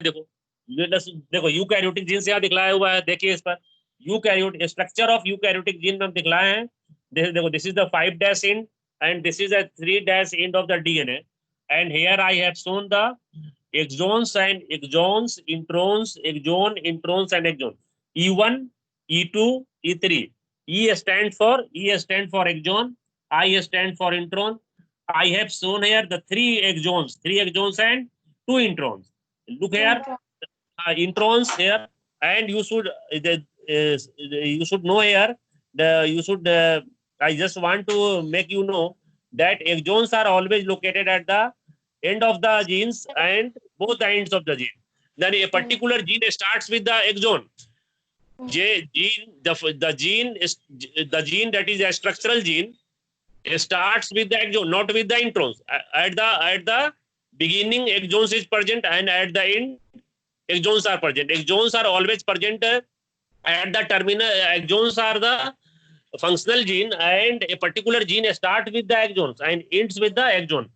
देखो, देखो eukaryotic jeans यहाँ दिखलाया हुआ है, देखिए इस पर eukaryotic structure of eukaryotic gene में हम दिखलाए हैं। देखो this is the 5' end and this is a 3' end of the DNA, and here I have shown the exons and exons, introns, exon, introns and exon. E1, E2, E3. E stand for exon, I stand for intron. I have shown here the 3 exons and 2 introns. Look here, introns here, and you should know here. I just want to make you know that exons are always located at the end of the genes and both the ends of the gene. Then a particular gene starts with the exon. The gene that is a structural gene starts with the exon, not with the introns. At the beginning, exons is present, and at the end, exons are present. Exons are always present at the terminal. Exons are the functional gene, and a particular gene starts with the exons and ends with the exon.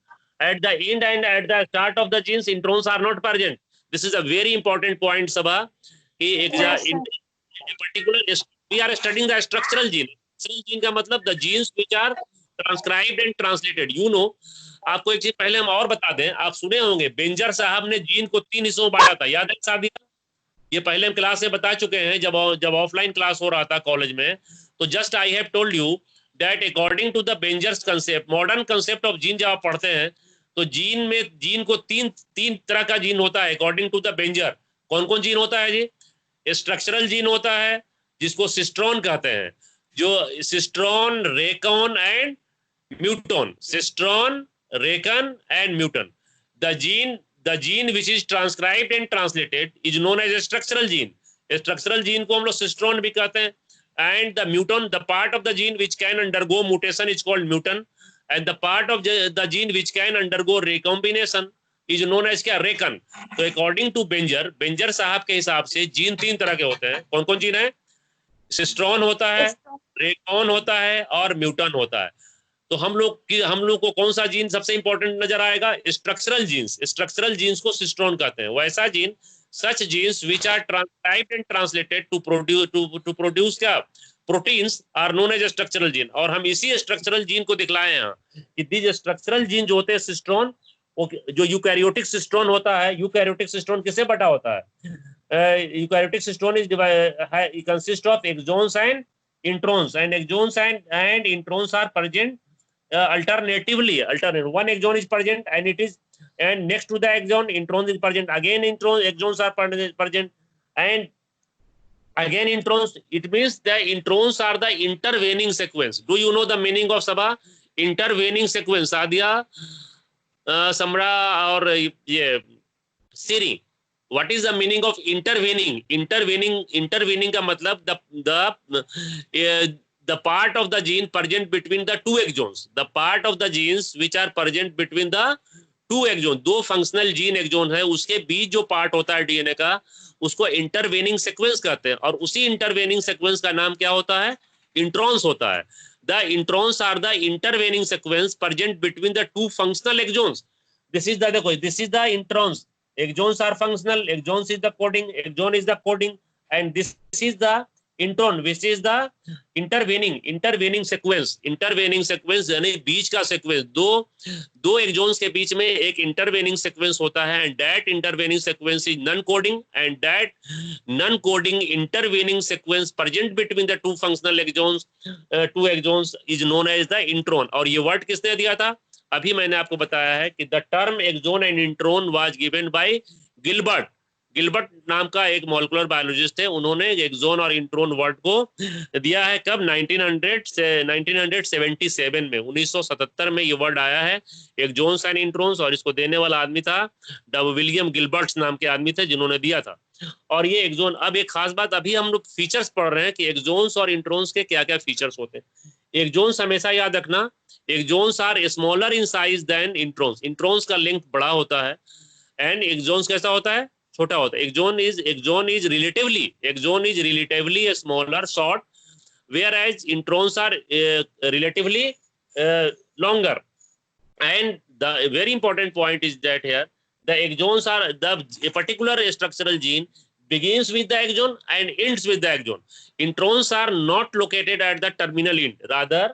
At the end and at the start of the genes, introns are not present. This is a very important point, Sabha. In particular, we are studying the structural gene. Structural gene का मतलब the genes which are transcribed and translated. You know, आपको एक चीज पहले हम और बता दें, आप सुने होंगे बेंजर साहब ने जीन को 3 हिस्सों में बांटा था, याद है साहब? ये पहले हम क्लास में बता चुके हैं जब ऑफलाइन क्लास हो रहा था कॉलेज में। तो just I have told you that according to the Benzer's concept, modern concept of gene, जब आप पढ़ते हैं तो जीन को तीन तरह का जीन होता है अकॉर्डिंग टू द बेंजर। कौन कौन जीन होता है जी? स्ट्रक्चरल जीन होता है जिसको सिस्ट्रॉन कहते हैं, जो cistron, recon and muton, cistron, recon and muton. The gene which is transcribed and translated is known as a structural gene. Structural gene को हम लोग सिस्ट्रॉन भी कहते हैं, and the muton, the part of the gene which can undergo mutation is called muton, and the part of the gene which can undergo recombination is known as क्या? Reckon. तो according to Berger साहब के हिसाब से gene 3 तरह के होते हैं। कौन कौन जीन है? सिस्ट्रॉन होता है, रेकॉन होता है और म्यूटन होता है। तो हम लोग को कौन सा जीन सबसे इंपॉर्टेंट नजर आएगा? स्ट्रक्चरल जीन्स को सिस्ट्रॉन कहते हैं। वैसा gene, such genes which are transcribed and translated to produce क्या? Proteins are known as structural gene. और हम इसी स्ट्रक्चरल जीन को दिखलाए हैं कि दीज स्ट्रक्चरल जीन जो होते हैं सिस्ट्रॉन, जो यूकैरियोटिक सिस्ट्रॉन होता है, यूकैरियोटिक सिस्ट्रॉन किसे बटा होता है? Eukaryotic cistron is consist of exons and introns, and exons and introns are present alternatively. One exon is present and next to the exon introns is present, again exons are present, and again introns. It means the introns are the intervening sequence. Do you know the meaning of Sabha? Intervening sequence. Sadia, Samra और ये Siri, what is the meaning of intervening? Intervening का मतलब the part of the gene present between the 2 exons, the part of the genes which are present between the 2 exons, 2 functional gene exon है, उसके बीच जो part होता है DNA का, उसको intervening sequence कहते हैं। और उसी इंटरवेनिंग सीक्वेंस का नाम क्या होता है? इंट्रॉन्स होता है। The introns are the intervening sequence present between the 2 functional exons. This is the introns. Exons are functional, exons is the coding, exon is the coding, and this is the intron which is the intervening sequence यानी बीच का sequence. दो exons के बीच में एक intervening sequence होता है, and that intervening sequence is non coding, and that non coding intervening sequence present between the 2 functional exons, 2 exons is known as the intron. और ये वर्ड किसने दिया था? अभी मैंने आपको बताया है कि the term exon and intron was given by Gilbert नाम का एक मॉलिक्यूलर बायोलॉजिस्ट थे। उन्होंने एक्सोन और इंट्रॉन वर्ड को दिया है कब? 1977 में, 1977 में ये वर्ड आया है, एक्सोन्स एंड इंट्रॉन्स। और इसको देने वाला आदमी था विलियम गिलबर्ट नाम के आदमी थे, जिन्होंने दिया था। और ये एक्सोन, अब एक खास बात, अभी हम लोग फीचर्स पढ़ रहे हैं कि एक्सोन्स और इंट्रॉन्स के क्या क्या फीचर्स होते हैं। एक्सोन्स हमेशा याद रखना, exons are smaller in size than introns. Introns का लेंथ बड़ा होता है एंड एक्सोन्स कैसा होता है? छोटा होता है। Exon is relatively smaller, short, whereas introns are relatively longer. And the very important point is that here the exons are a particular structural gene begins with the exon and ends with the exon. Introns are not located at the terminal end. Rather,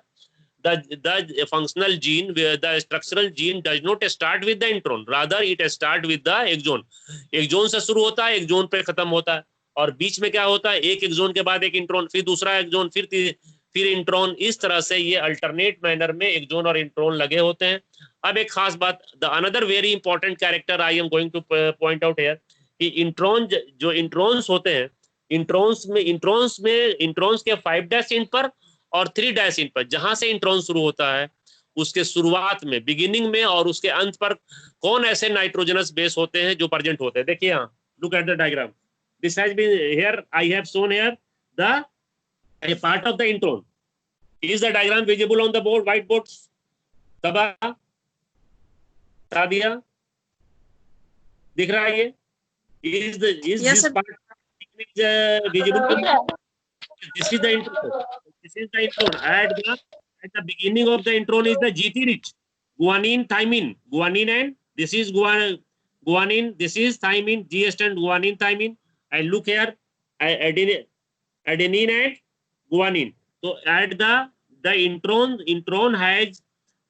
the functional gene, where the structural gene does not start with the intron. Rather, it start with the exon. Exon से शुरू होता है, axon पे खत्म होता है, और बीच में क्या होता है, एक एक्सोन के बाद एक इंट्रॉन, फिर दूसरा एक्सोन, फिर इंट्रॉन. इस तरह से ये अल्टरनेट मैनर में एक्सोन और इंट्रॉन लगे होते हैं. अब एक खास बात, the another very important character I am going two point out here, कि इंट्रॉन, जो इंट्रॉन्स होते हैं, इंट्रॉन्स के 5' एंड पर और 3' एंड पर, जहां से इंट्रॉन शुरू होता है, उसके शुरुआत में, बिगिनिंग में और उसके अंत पर कौन ऐसे नाइट्रोजनस बेस होते हैं जो प्रेजेंट होते हैं. देखिए यहाँ, look at the diagram. This has been here, I have shown here the a part of the intron. Is the diagram visible on the board, white board? Taba, Sadia, दिख रहा है ये? Is yes, this part visible? This is the intron. This is the intron. At the beginning of the intron is the GT rich, guanine, thymine, guanine, and this is guanine. This is thymine, G stand guanine, thymine. And look here, adenine and guanine. So at the intron has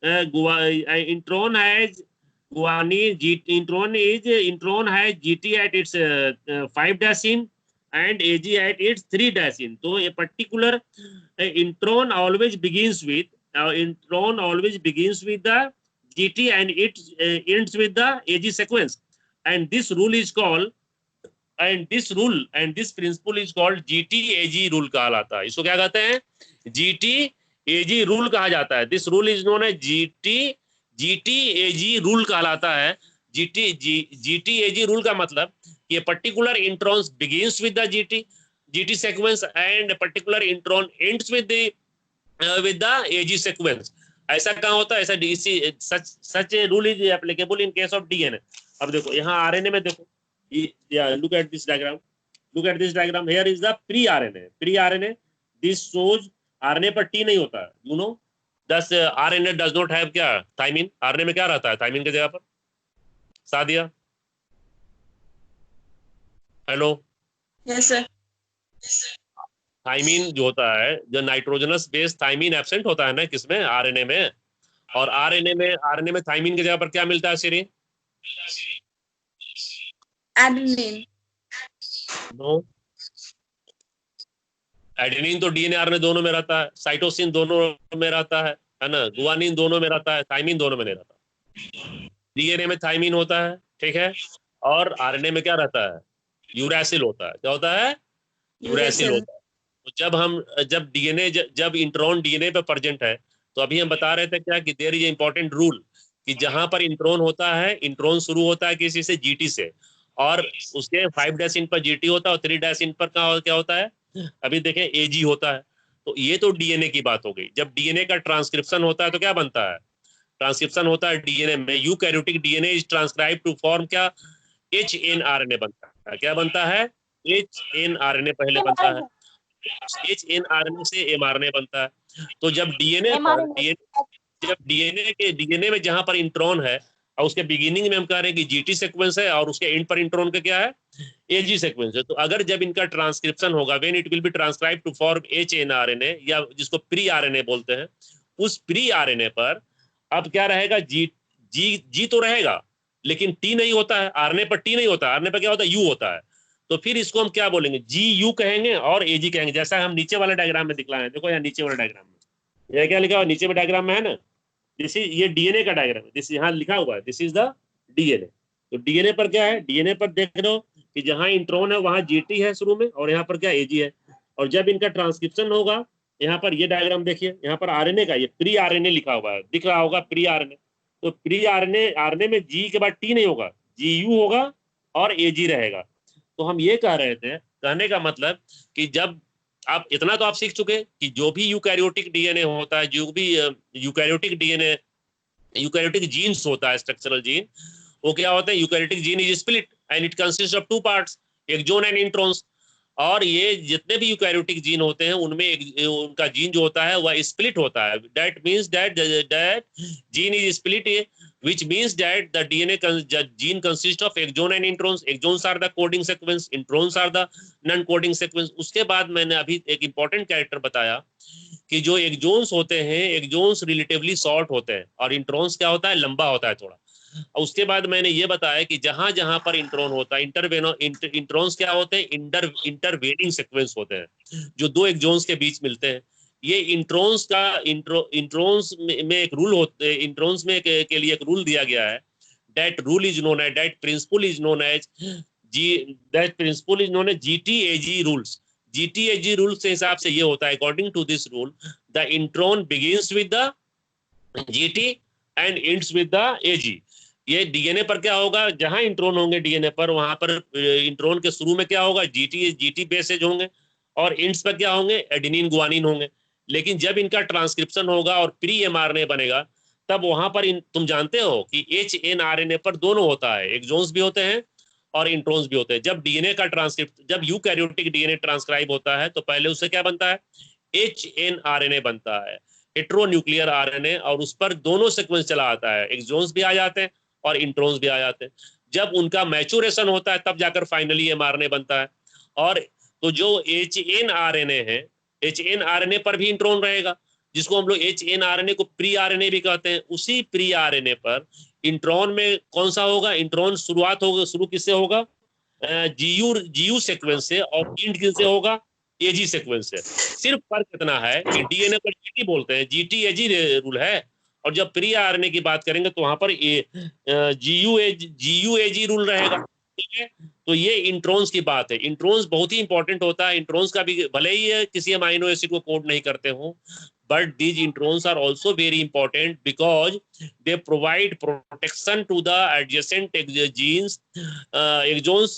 guanine. Intron has GT at its 5' end and AG at its 3' end. So a particular intron always begins with the GT and it ends with the AG sequence. And this rule is called, this principle is called GT-AG rule कहलाता है. इसको क्या कहते हैं? GT-AG rule कहा जाता है. This rule is known as GT-AG rule कहलाता है. GT-AG rule का मतलब कि a particular intron begins with the GT sequence and a particular intron ends with the AG sequence. ऐसा कहाँ होता है? ऐसा such a rule is applicable in case of DNA. अब देखो यहाँ RNA में देखो, look at this diagram. Here is the pre-RNA. This shows RNA पर T नहीं होता है, you know. Thus RNA does not have क्या, thymine. RNA में क्या रहता है thymine के जगह पर? Sadia, hello. Yes sir. Thymine जो होता है, जो नाइट्रोजनस बेस थाइमीन एब्सेंट होता है ना किसमें, आरएनए में. और आरएनए में थाइमीन की जगह पर क्या मिलता है श्री? एडेनिन. नो, एडेनिन तो डीएनए आरएनए दोनों में रहता है, साइटोसिन दोनों में रहता है ना, गुआनिन दोनों में रहता है, थाइमीन दोनों में नहीं रहता. डीएनए में थाइमीन होता है, ठीक है, और आरएनए में क्या रहता है? यूरैसिल होता है. क्या होता है? यूरैसिल होता है. तो जब इंट्रॉन डीएनए पे प्रेजेंट है, तो अभी हम बता रहे थे क्या कि देयर इज इंपॉर्टेंट रूल, कि जहां पर इंट्रॉन होता है, इंट्रॉन शुरू होता है किसी से, जीटी से, और उसके 5' एंड पर जीटी होता है और 3' एंड पर क्या होता है? अभी देखें, एजी होता है. तो ये तो डीएनए की बात हो गई. जब डीएनए का ट्रांसक्रिप्शन होता है तो क्या बनता है? ट्रांसक्रिप्शन होता है डीएनए में, eukaryotic DNA is transcribe to form क्या? एचएनआरएनए बनता है. क्या बनता है? एचएनआरएनए पहले बनता है, एचएनआरएनए से एमआरएनए बनता है. तो जब डीएनए में जहां पर इंट्रॉन है, और उसके बिगिनिंग में हम कह रहे हैं कि जीटी सीक्वेंस है, और उसके एंड पर इंट्रॉन का क्या है? एजी सीक्वेंस है. तो अगर जब इनका ट्रांसक्रिप्शन होगा, when it will be transcribe to form hnRNA, या जिसको प्री आरएनए बोलते हैं, उस प्री आरएनए पर अब क्या रहेगा? जी तो रहेगा, लेकिन टी नहीं होता है. आरएनए पर टी नहीं होता, आरएनए पर क्या होता है? यू होता है. तो फिर इसको हम क्या बोलेंगे? जी यू कहेंगे और एजी कहेंगे, जैसा हम नीचे वाले डायग्राम में दिखलाए हैं. देखो यहाँ नीचे वाले डायग्राम में यह क्या लिखा हुआ? नीचे में डायग्राम में है ना, दिस इज, ये डीएनए का डायग्राम है. दिस यहाँ लिखा हुआ है, दिस इज द डीएनए. तो डीएनए पर क्या है? डीएनए पर देख रहे हो कि जहां इंट्रॉन है वहां जीटी है शुरू में, और यहाँ पर क्या? एजी है. और जब इनका ट्रांसक्रिप्शन होगा, यहाँ पर ये डायग्राम देखिए, यहाँ पर आरएनए का ये प्री आरएनए लिखा हुआ है, दिख रहा होगा प्री आरएनए. तो प्री आरएनए में जी के बाद टी नहीं होगा, जी यू होगा और एजी रहेगा. तो हम ये कह रहे थे, कहने का मतलब कि जब आप इतना तो आप सीख चुके कि जो भी यूकैरियोटिक डीएनए होता है, जो भी यूकैरियोटिक जीन्स होता है, स्ट्रक्चरल जीन, वो क्या होता है? Eukaryotic gene is split and it consist of 2 parts, exon and introns. और ये जितने भी यूकैरियोटिक जीन होते हैं उनमें उनका जीन जो होता है वह स्प्लिट होता है. That means that gene is split, which means that the DNA gene consists of exon and introns. Exons are the coding sequence, introns are the non-coding sequence. उसके बाद मैंने अभी एक important character बताया कि जो एक्सोन्स होते हैं, एक्सोन्स रिलेटिवली शॉर्ट होते हैं और इंट्रॉन्स क्या होता है, लंबा होता है थोड़ा. और उसके बाद मैंने ये बताया कि जहां जहां पर इंट्रॉन होता है, इंट्रॉन्स क्या होते हैं, इंटरवेनिंग सीक्वेंस होते हैं जो दो एक्सोन्स के बीच मिलते हैं. ये इंट्रॉन्स का इंट्रॉन्स में एक रूल होते हैं, इंट्रॉन्स में के लिए एक रूल दिया गया है. That rule is known as, that principle is known as GTAG rules. GTAG rules के हिसाब से ये होता है, according to this rule the intron begins with the GT and ends with the AG. ये डीएनए पर क्या होगा, जहां इंट्रॉन होंगे डीएनए पर, वहां पर इंट्रॉन के शुरू में क्या होगा, GT बेसेज होंगे और एंड्स पर क्या होंगे, एडेनिन गुआनिन होंगे. लेकिन जब इनका ट्रांसक्रिप्शन होगा और प्री mRNA बनेगा, तब वहां पर तुम जानते हो कि HNRNA पर दोनों होता है, एक्सोन्स भी होते हैं और इंट्रॉन्स भी होते हैं. जब डीएनए का जब यूकैरियोटिक डीएनए ट्रांसक्राइब होता है तो पहले उससे क्या बनता है, HNRNA बनता है, हेटेरोन्यूक्लियर RNA, और उस पर दोनों सीक्वेंस चला आता है, एक्सोन्स भी आ जाते हैं और इंट्रॉन्स भी आ जाते हैं. जब उनका मैच्योरेशन होता है तब जाकर फाइनली mRNA बनता है. और तो जो HNRNA है, HNRNA पर भी इंट्रॉन रहेगा, जिसको हम लोग HNRNA को प्री RNA भी कहते हैं. उसी प्री RNA पर इंट्रॉन में कौन सा होगा, इंट्रॉन शुरुआत होगा, शुरू किससे होगा, GU सीक्वेंस से, और एंड किससे होगा, AG सीक्वेंस से. सिर्फ फर्क इतना है कि डीएनए पर GT बोलते हैं, GTAG रूल है, और जब प्री RNA की बात करेंगे तो वहां पर GUAG रूल रहेगा. ठीक है, तो ये इंट्रॉन्स की बात है. इंट्रॉन्स बहुत ही इंपॉर्टेंट होता है. इंट्रॉन्स का भी भले ही किसी अमाइनो एसिड को कोड नहीं करते हो, but these introns are also very important because they provide protection to the adjacent genes, exons